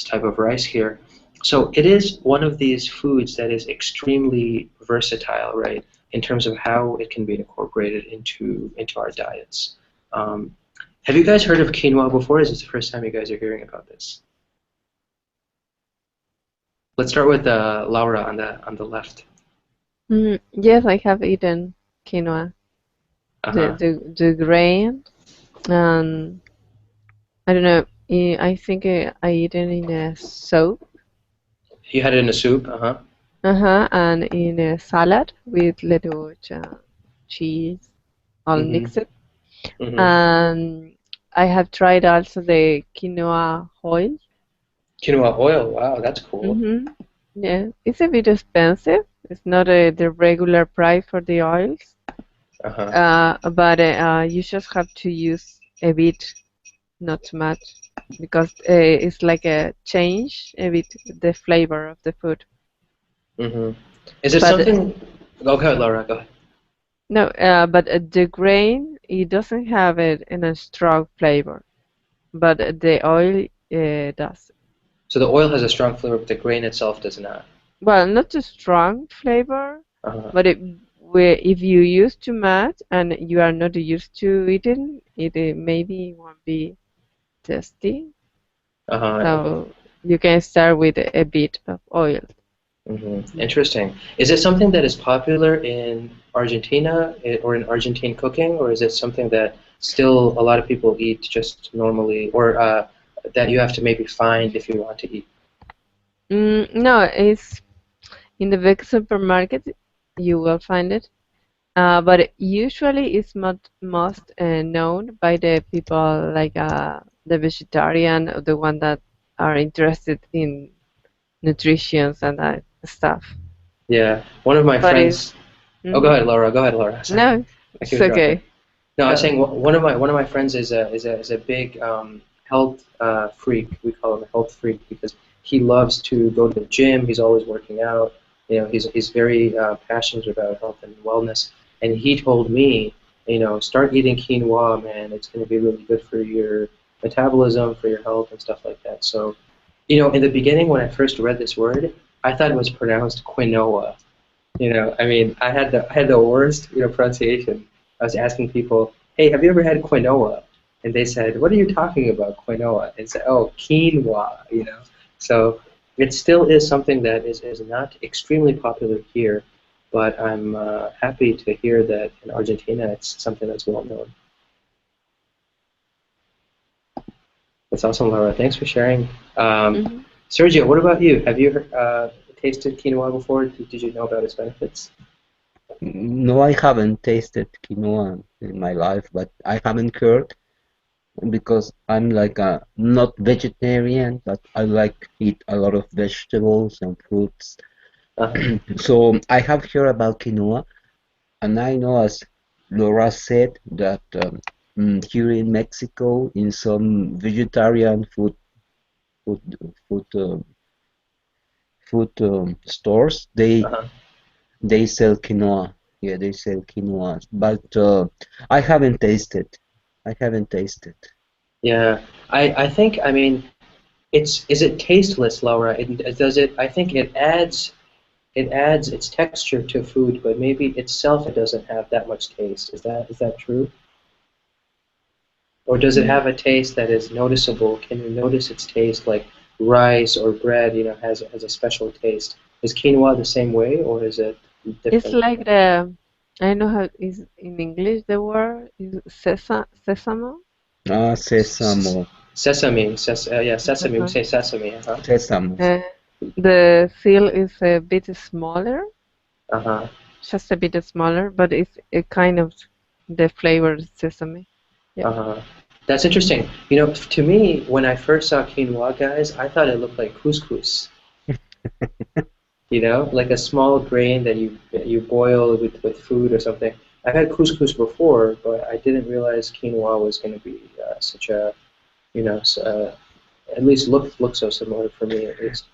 type of rice here. So it is one of these foods that is extremely versatile, right? In terms of how it can be incorporated into our diets. Have you guys heard of quinoa before? Is this the first time you guys are hearing about this? Let's start with Laura on the left. Yes, I have eaten quinoa, Uh-huh. the grain, and I don't know. I think I eat it in a soup. You had it in a soup, uh-huh. And in a salad with little cheese, all Mm-hmm. mixed. Mm-hmm. And I have tried also the quinoa oil. Quinoa oil, wow, that's cool. Yeah, it's a bit expensive. It's not the regular price for the oils, but you just have to use a bit, not too much, because it's like a change a bit the flavor of the food. Mm-hmm. Is it But something? Go ahead, Laura. Go ahead. no, but the grain it doesn't have it in a strong flavor, but the oil does. So the oil has a strong flavor, but the grain itself does not. Well, not a strong flavor, Uh-huh. but if you use too much and you are not used to eating, it maybe won't be tasty. Uh-huh. So you can start with a bit of oil. Mm-hmm. Interesting. Is it something that is popular in Argentina or in Argentine cooking, or is it something that still a lot of people eat just normally, or that you have to maybe find if you want to eat? No, it's in the big supermarket. You will find it. But usually it's most known by the people like the vegetarian or the one that are interested in nutrition and that stuff. Yeah, one of my But friends. Oh, go ahead, Laura. Go ahead, Laura. Sorry. no, I it's keep interrupting. okay. No, I was Go. saying one of my friends is a big health freak. We call him a health freak because he loves to go to the gym. He's always working out. He's very passionate about health and wellness. And he told me, start eating quinoa, man. It's going to be really good for your metabolism, for your health, and stuff like that. So, in the beginning when I first read this word, I thought it was pronounced quinoa. I mean, I had the worst, pronunciation. I was asking people, "Hey, have you ever had quinoa?" And they said, "What are you talking about, quinoa?" And said, "Oh, quinoa." So it still is something that is not extremely popular here, but I'm happy to hear that in Argentina it's something that's well known. That's awesome, Laura. Thanks for sharing. Um, Hmm. Sergio, what about you? Have you tasted quinoa before? Did you know about its benefits? No, I haven't tasted quinoa in my life, but I haven't heard because I'm like a not vegetarian, but I like eat a lot of vegetables and fruits. Uh-huh. So I have heard about quinoa, and I know, as Laura said, that here in Mexico, in some vegetarian food food food stores, Uh-huh. they sell quinoa. Yeah, they sell quinoa, but I haven't tasted. I haven't tasted. Yeah. I think, I mean, it's is it tasteless, Laura? Does it? I think it adds its texture to food, but maybe itself it doesn't have that much taste. Is that true? Or does it Mm. have a taste that is noticeable? Can you notice its taste like rice or bread, has a special taste? Is quinoa the same way or is it It's different? like the, I know how is in English the word is sesame. Ah, S- s- sesame, yeah, sesame. We Uh-huh. say sesame. Uh-huh. sesame. Uh, the seal is a bit smaller, Uh-huh. just a bit smaller, but it's a kind of the flavored sesame. Yeah. Uh-huh. That's interesting. To me, when I first saw quinoa, guys, I thought it looked like couscous. Like a small grain that you boil with food or something. I've had couscous before, but I didn't realize quinoa was going to be such a, at least look so similar for me at least.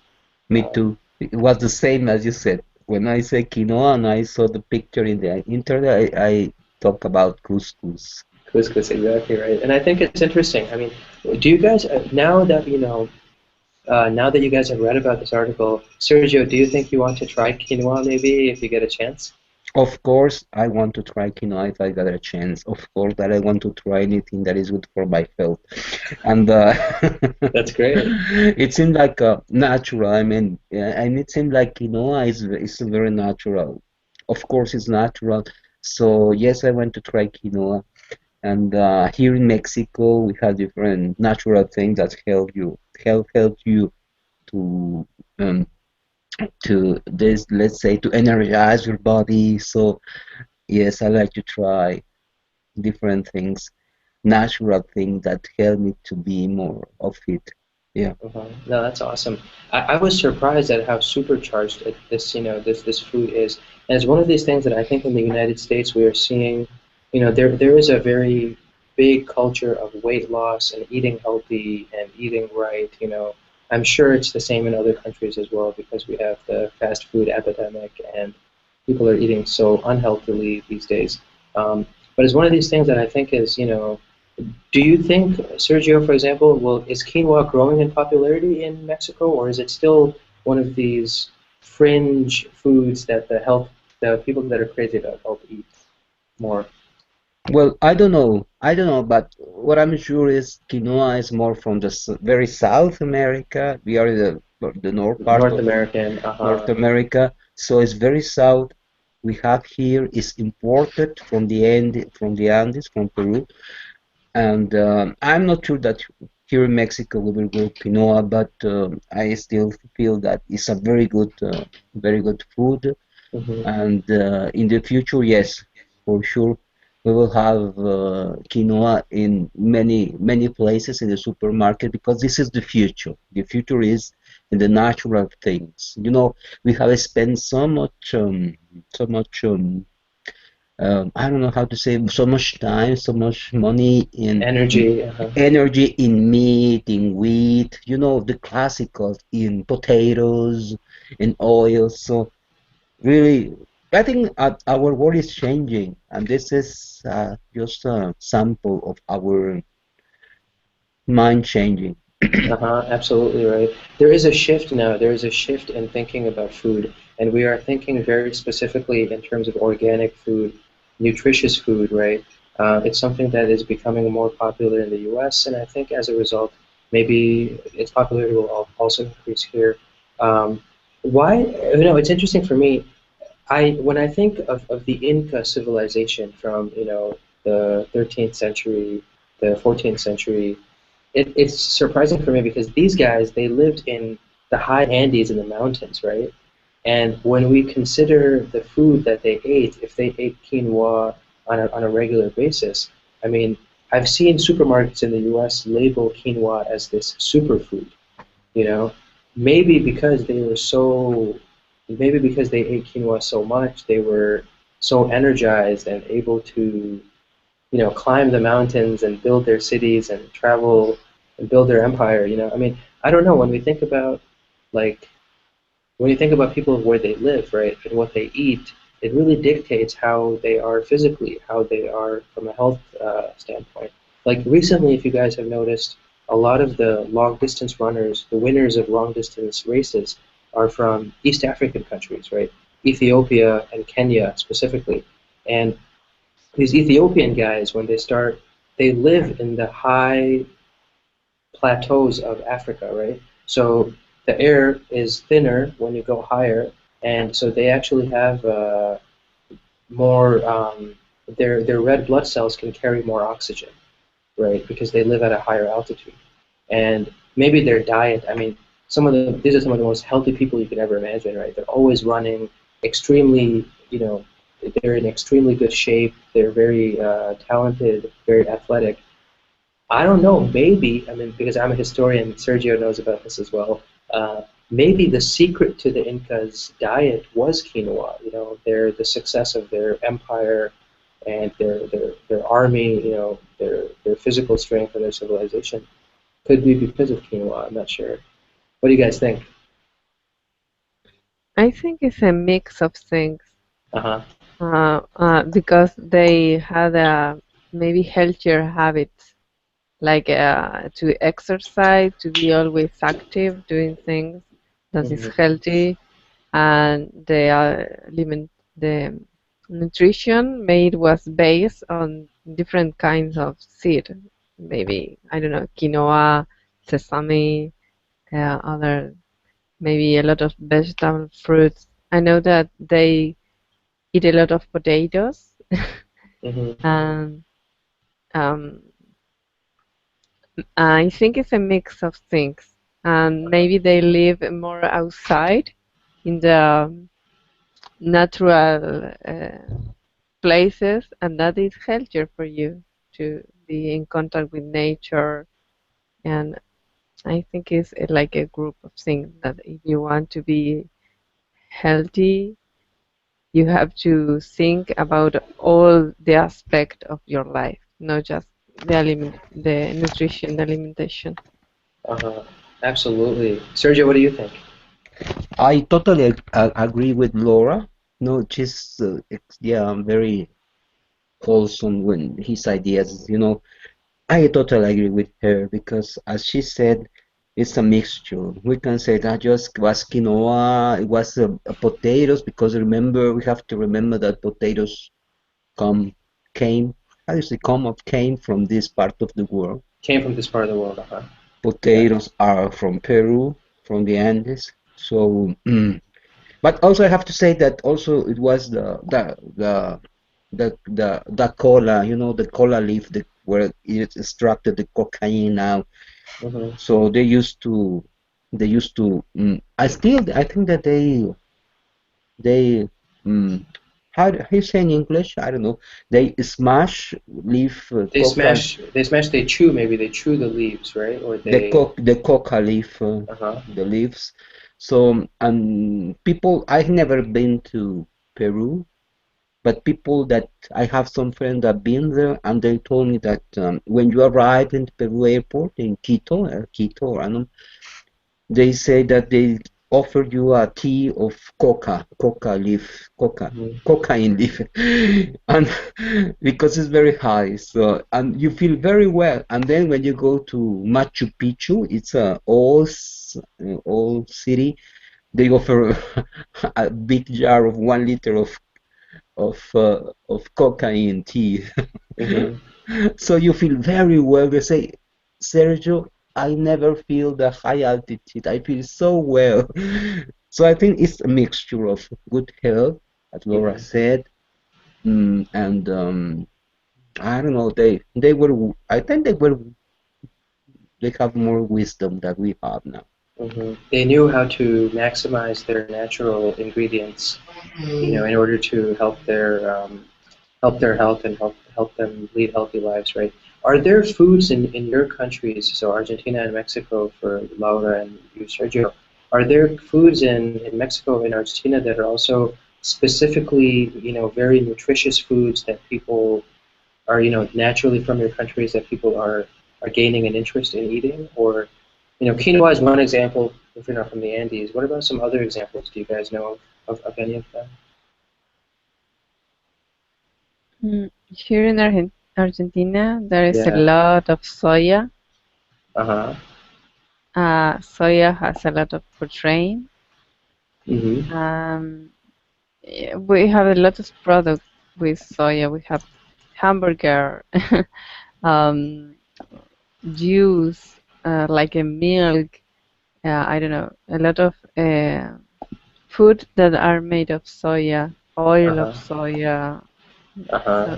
Me Um, too. It was the same as you said. When I say quinoa and I saw the picture in the internet, I talk about couscous. couscous, exactly right. And I think it's interesting. I mean, do you guys now that you guys have read about this article, Sergio, do you think you want to try quinoa maybe if you get a chance? Of course, I want to try quinoa if I got a chance. Of course, that I want to try anything that is good for my health. And That's great. it seemed like natural. I mean, yeah, and it seemed like quinoa is very natural. Of course, it's natural. So yes, I want to try quinoa. And here in Mexico, we have different natural things that help you to um, this, let's say, to energize your body. So yes, I like to try different things, natural things that help me to be more of it. Yeah. No, that's awesome. I was surprised at how supercharged this food is, and it's one of these things that I think in the United States we are seeing. There is a very big culture of weight loss and eating healthy and eating right. I'm sure it's the same in other countries as well because we have the fast food epidemic and people are eating so unhealthily these days. But it's one of these things that I think is, do you think, Sergio, for example, is quinoa growing in popularity in Mexico, or is it still one of these fringe foods that the people that are crazy about health eat more? Well, I don't know. I don't know, but what I'm sure is quinoa is more from the very South America. We are in the north part North of American, North uh-huh. America, so it's very south. We have here is imported from from the Andes, from Peru, and I'm not sure that here in Mexico we will grow quinoa, but I still feel that it's a very good food. Hmm. And in the future, yes, for sure, we will have quinoa in many places in the supermarket because this is the future. The future is in the natural things. We have spent so much I don't know how to say, so much time, so much money in Energy, uh-huh. energy in meat, in wheat, the classicals in potatoes, in oil. So really, I think our world is changing, and this is just a sample of our mind changing. Absolutely right. There is a shift now. There is a shift in thinking about food, and we are thinking very specifically in terms of organic food, nutritious food, right? It's something that is becoming more popular in the U.S., and I think as a result, maybe its popularity will also increase here. Um, why? It's interesting for me. When I think of the Inca civilization from the 13th century, the 14th century. it's surprising for me because these guys they lived in the high Andes in the mountains, right? And when we consider the food that they ate, if they ate quinoa on a regular basis, I mean, I've seen supermarkets in the U.S. label quinoa as this superfood, you know, maybe because they were so, maybe because they ate quinoa so much, they were so energized and able to, climb the mountains and build their cities and travel and build their empire. I mean, I don't know. Like, when you think about people where they live, right, and what they eat, it really dictates how they are physically, how they are from a health standpoint. Like recently, if you guys have noticed, a lot of the long distance runners, the winners of long distance races, are from East African countries, right? Ethiopia and Kenya specifically. And these Ethiopian guys, when they start, they live in the high plateaus of Africa, right? So the air is thinner when you go higher, and so they actually have more. Their red blood cells can carry more oxygen, right? Because they live at a higher altitude, and maybe their diet. I mean, these are some of the most healthy people you could ever imagine, right? They're always running, extremely, they're in extremely good shape. They're very talented, very athletic. I don't know. Maybe, I mean, because I'm a historian, Sergio knows about this as well. Maybe the secret to the Incas' diet was quinoa. The success of their empire and their army. Their physical strength and their civilization could be because of quinoa. I'm not sure. What do you guys think? I think it's a mix of things. Uh-huh. Because they had maybe healthier habits, like to exercise, to be always active, doing things that is Hmm. healthy, and the nutrition made was based on different kinds of seed. Maybe I don't know, quinoa, sesame, other maybe a lot of vegetable fruits. I know that they eat a lot of potatoes Hmm. and um, I think it's a mix of things. And maybe they live more outside in the natural places, and that is healthier for you to be in contact with nature. And I think it's like a group of things that if you want to be healthy, you have to think about all the aspect of your life, not just the nutrition, the alimentation. Uh-huh. Absolutely. Sergio, what do you think? I totally agree with Laura. No, she's yeah, very wholesome when his ideas. I totally agree with her because, as she said, it's a mixture. We can say that just was quinoa, it was potatoes because remember we have to remember that potatoes come came how do you say came from this part of the world. Came from this part of the world, uh-huh. Yeah. Potatoes are from Peru, from the Andes. So, but also I have to say that also it was the cola, the cola leaf that where it extracted the cocaine out. Hmm. So they used to. I think that they how you say in English? I don't know. They smash leaf coca They chew, maybe they chew the leaves, right? Or they, the coca leaf uh-huh. the leaves. So and people I've never been to Peru, but people that I have some friends that been there, and they told me that when you arrive in Peru airport in Quito, I don't know, they say that they offer you a tea of coca leaf, Hmm. cocaine leaf, and because it's very high, so and you feel very well. And then when you go to Machu Picchu, it's a old city. They offer a big jar of 1 liter of cocaine tea. Hmm. So you feel very well. They say, Sergio, I never feel the high altitude. I feel so well. So I think it's a mixture of good health, as Laura Hmm. said, and I don't know. I think they were they have more wisdom that we have now. They knew how to maximize their natural ingredients, in order to help their health and help them lead healthy lives, right? Are there foods in your countries, so Argentina and Mexico for Laura and you, Sergio, are there foods in Mexico and Argentina that are also specifically, very nutritious foods that people are, naturally from your countries that people are gaining an interest in eating? Or, quinoa is one example if you're not from the Andes. What about some other examples? Do you guys know of any of them? Here in Argentina, there is a Yeah. lot of soya. Uh-huh. Soya has a lot of protein. Mm-hmm. We have a lot of products with soya. We have hamburger, um, juice, like a milk. I don't know, a lot of food that are made of soya, oil of Uh-huh. soya. Uh-huh.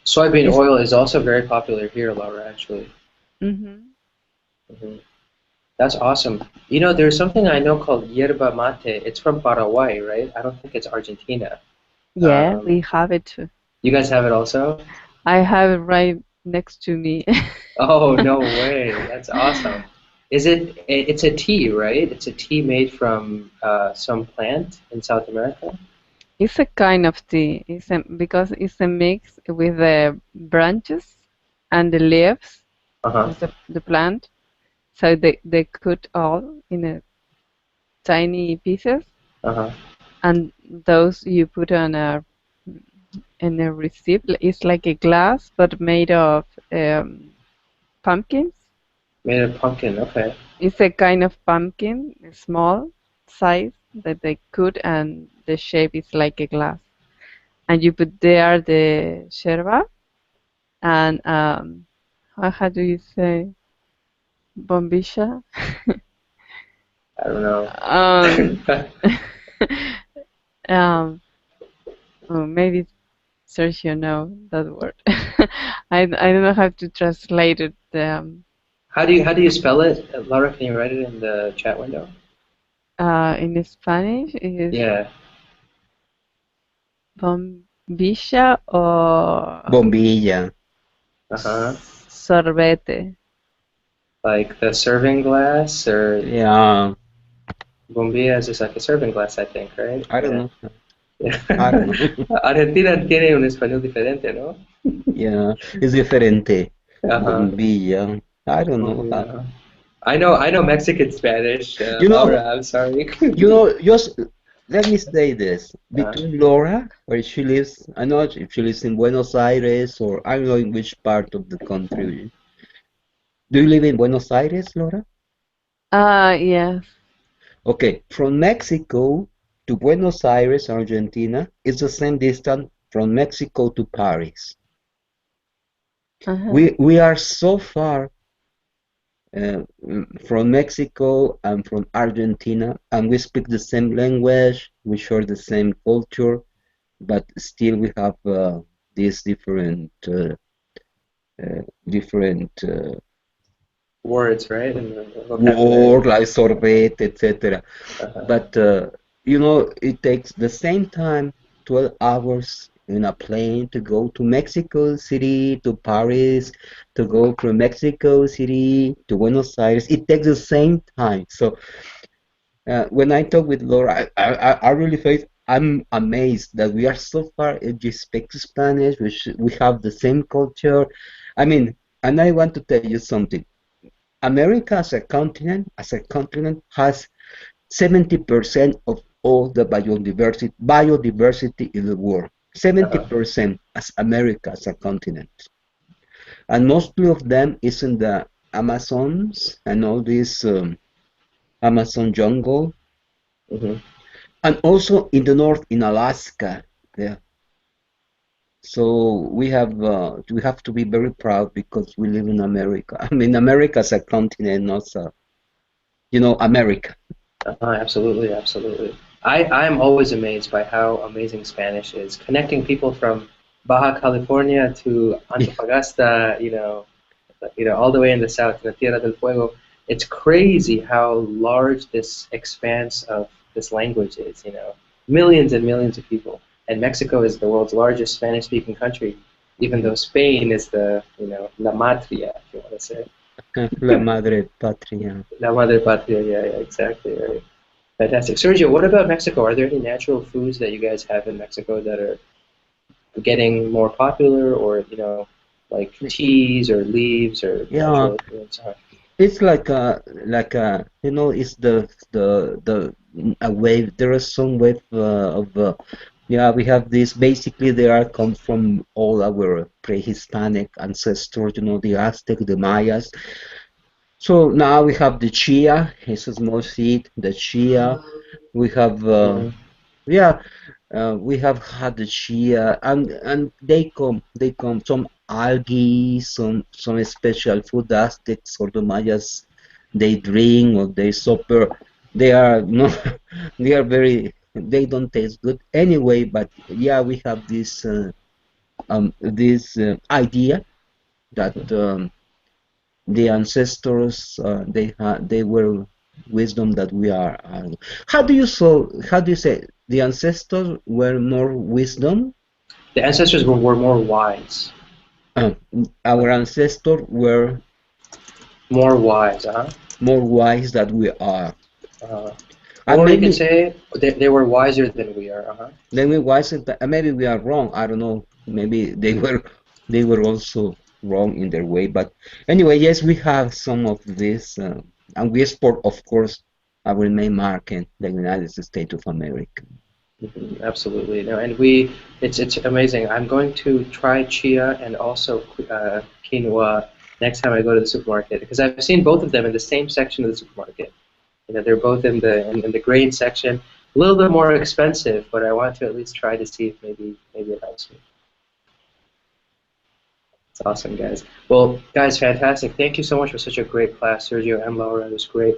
So Soybean it's oil is also very popular here, Laura, actually. hmm Hmm. That's awesome. There's something I know called yerba mate. It's from Paraguay, right? I don't think it's Argentina. yeah, Um, we have it too. you guys have it also? I have it right next to me. Oh, no way. That's awesome. It's a tea, right? It's a tea made from some plant in South America? It's a kind of tea. Because it's a mix with the branches and the leaves Uh-huh. of the plant. So they cut all in a tiny pieces, Uh-huh. and those you put on a receipt. It's like a glass, but made of pumpkins. Made of pumpkin, okay. It's a kind of pumpkin, a small size that they cut, and the shape is like a glass. And you put there the sherba and how do you say bombisha? I don't know. Um, um, oh, maybe Sergio know that word. I don't know how to translate it. How do you spell it? Laura, can you write it in the chat window? In Spanish is Yeah. bombisha or Bombilla. Uh-huh. sorbete. Like the serving glass, or Yeah, bombilla is just like a serving glass, I think, right? I don't Yeah. know. Yeah. I don't know. Argentina tiene un español diferente, ¿no? Yeah, it's differente. Uh-huh. Bombilla. I don't know. Bombilla. I know Mexican Spanish, You know, Laura, I'm sorry. just let me say this. Uh, Between Laura, where she lives, I know if she lives in Buenos Aires or I don't know in which part of the country. Do you live in Buenos Aires, Laura? Yes. Okay, from Mexico to Buenos Aires, Argentina, is the same distance from Mexico to Paris. Uh-huh. We are so far from Mexico and from Argentina, and we speak the same language, we share the same culture, but still we have these different words, right? And the vocabulary. words like sorbet, etc. Uh-huh. But it takes the same time, 12 hours in a plane to go to Mexico City, to Paris, to go from Mexico City to Buenos Aires. It takes the same time. So when I talk with Laura, I really feel I'm amazed that we are so far. She speaks Spanish. We have the same culture. I mean, and I want to tell you something. America as a continent has 70% of all the biodiversity in the world. Uh-huh. 70% as America as a continent. And mostly of them is in the Amazons and all this Amazon jungle, Hmm. and also in the north in Alaska. Yeah. So we have to be very proud because we live in America. I mean, America as a continent, not America. Absolutely, absolutely. I'm always amazed by how amazing Spanish is, connecting people from Baja California to Antofagasta, all the way in the south, in the Tierra del Fuego. It's crazy how large this expanse of this language is. Millions and millions of people, and Mexico is the world's largest Spanish-speaking country, even though Spain is the la matria, if you want to say. La madre patria. La madre patria, yeah, yeah, exactly, right. Fantastic. Sergio, what about Mexico? Are there any natural foods that you guys have in Mexico that are getting more popular, or like teas or leaves or Yeah, natural ingredients? it's like it's the a wave. There is some wave of yeah. We have this. Basically, they are come from all our pre-Hispanic ancestors. The Aztec, the Mayas. So now we have the chia. It's a small seed. The chia. We have Mm-hmm. yeah. We have had the chia, and they come some algae, some special food Aztecs or the Mayas they drink or they supper. They are no, they are they don't taste good anyway. But yeah, we have this idea that the ancestors they were wisdom that we are. How do you say the ancestors were more wisdom? The ancestors were more wise. Uh, our ancestors were More wise, huh? more wise than we are, Uh, and or you can maybe say they were wiser than we are, uh-huh. then we wasn't. Maybe we are wrong. I don't know. Maybe they were also wrong in their way. But anyway, yes, we have some of this, and we export, of course, our main market, the United States of America. Mhm, absolutely. No, and it's amazing. I'm going to try chia and also quinoa next time I go to the supermarket, because I've seen both of them in the same section of the supermarket. They're both in the grain section. A little bit more expensive, but I want to at least try to see if maybe it helps me. It's awesome, guys. Well, guys, fantastic. Thank you so much for such a great class, Sergio and Laura. It was great.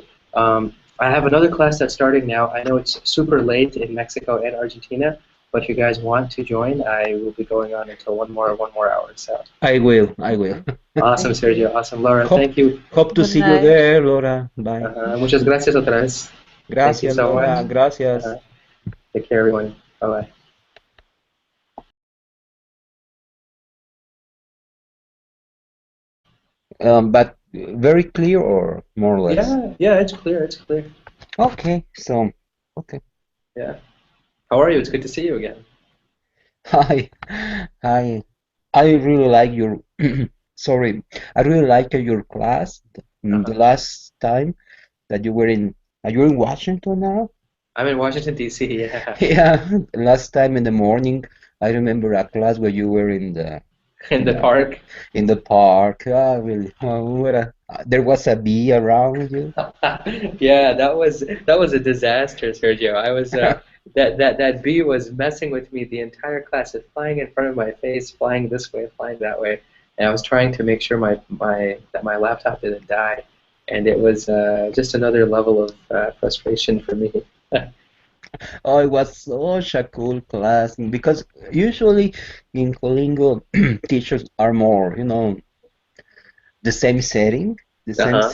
I have another class that's starting now. I know it's super late in Mexico and Argentina, but if you guys want to join, I will be going on until one more hour. So I will. I will. awesome, Thank you. Sergio. Awesome, Laura. Hope Thank you. hope to Good see you night. there, Laura. Bye. Muchas gracias otra vez. Thank you Gracias, so much. Laura. Gracias. Take care, everyone. Bye bye. But very clear or more or less? Yeah, yeah, it's clear. It's clear. Okay, so okay. Yeah. How are you? It's good to see you again. Hi, hi. I really like your sorry. I really liked your class the Uh-huh. last time that you were in. Are you in Washington now? I'm in Washington, D.C. Yeah, Yeah, last time in the morning, I remember a class where you were in in the the park. in the park. Ah, really? Oh, there was a bee around you. Yeah, that was a disaster, Sergio. I was that bee was messing with me the entire class. It flying in front of my face, flying this way, flying that way, and I was trying to make sure my laptop didn't die, and it was just another level of frustration for me. Oh, it was such a cool class because usually in Colingo teachers are more, the same setting, Uh-huh.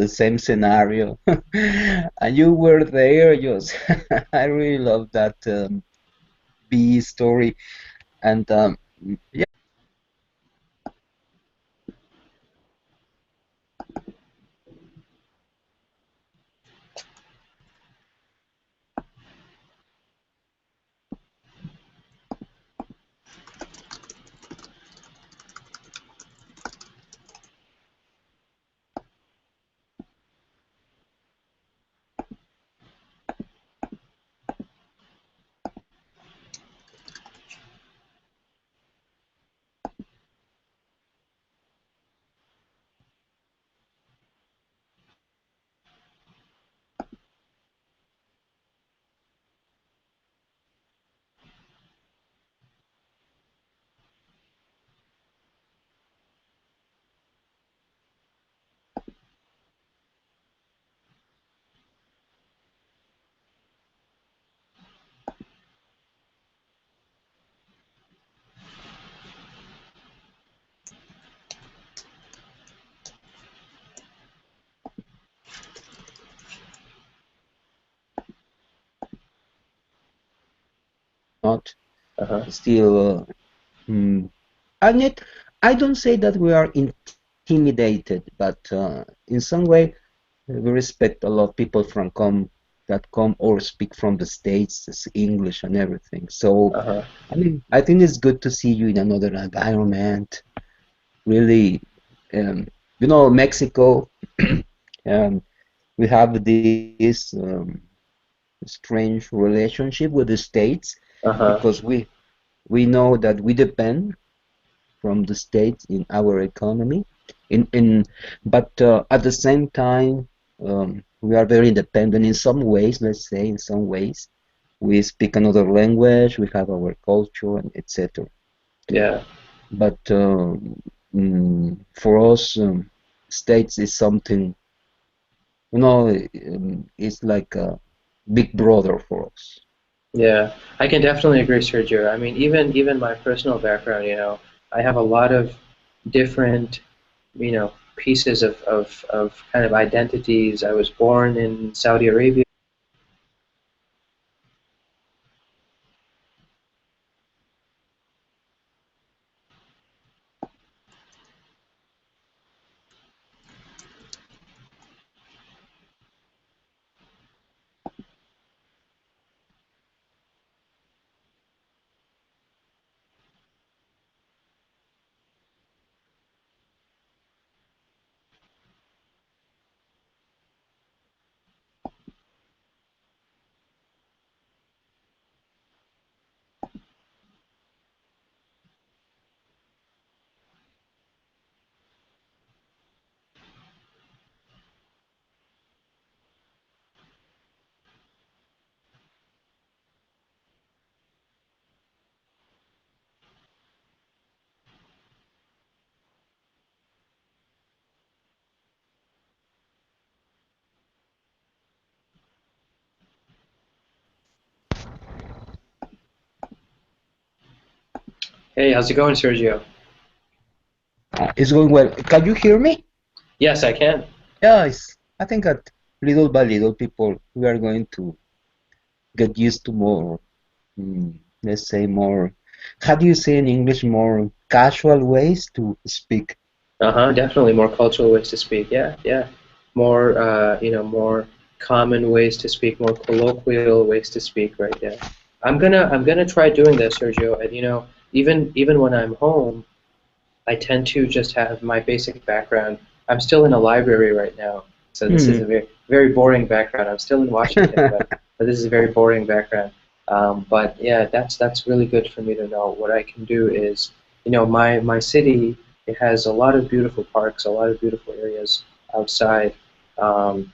the same scenario, and you were there. Just I really love that bee story, and yeah. not. Uh-huh. Still, mm, and yet, I don't say that we are intimidated, but in some way, we respect a lot of people from come that come or speak from the States, it's English and everything. So, Uh-huh. I mean, I think it's good to see you in another environment. Really, um, Mexico, um, we have this strange relationship with the States Uh-huh. because we know that we depend from the States in our economy. In but at the same time, we are very independent in some ways. Let's say in some ways, we speak another language, we have our culture, and etc. Yeah. But for us, States is something, it's like a big brother for us. Yeah. I can definitely agree, Sergio. I mean, even my personal background, I have a lot of different, pieces of kind of identities. I was born in Saudi Arabia. Hey, how's it going, Sergio? It's going well. Can you hear me? Yes, I can. Yeah, I think that little by little, people, we are going to get used to more, let's say more, how do you say in English, more casual ways to speak? Uh-huh, definitely more cultural ways to speak. Yeah, yeah. More, more common ways to speak, more colloquial ways to speak, right? Yeah. I'm gonna try doing this, Sergio. And even when I'm home, I tend to just have my basic background. I'm still in a library right now, so this is Hmm. a very very boring background. I'm still in Washington, but this is a very boring background. But yeah, that's really good for me to know. What I can do is, my city, it has a lot of beautiful parks, a lot of beautiful areas outside. Um,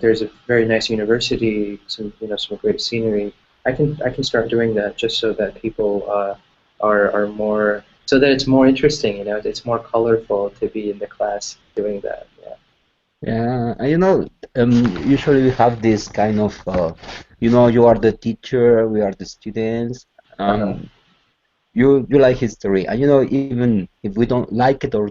there's a very nice university, some great scenery. I can start doing that just so that people are more so that it's more interesting, it's more colorful to be in the class doing that. Yeah. Yeah, and usually we have this kind of, you are the teacher, we are the students, Uh-huh. and you like history, and even if we don't like it or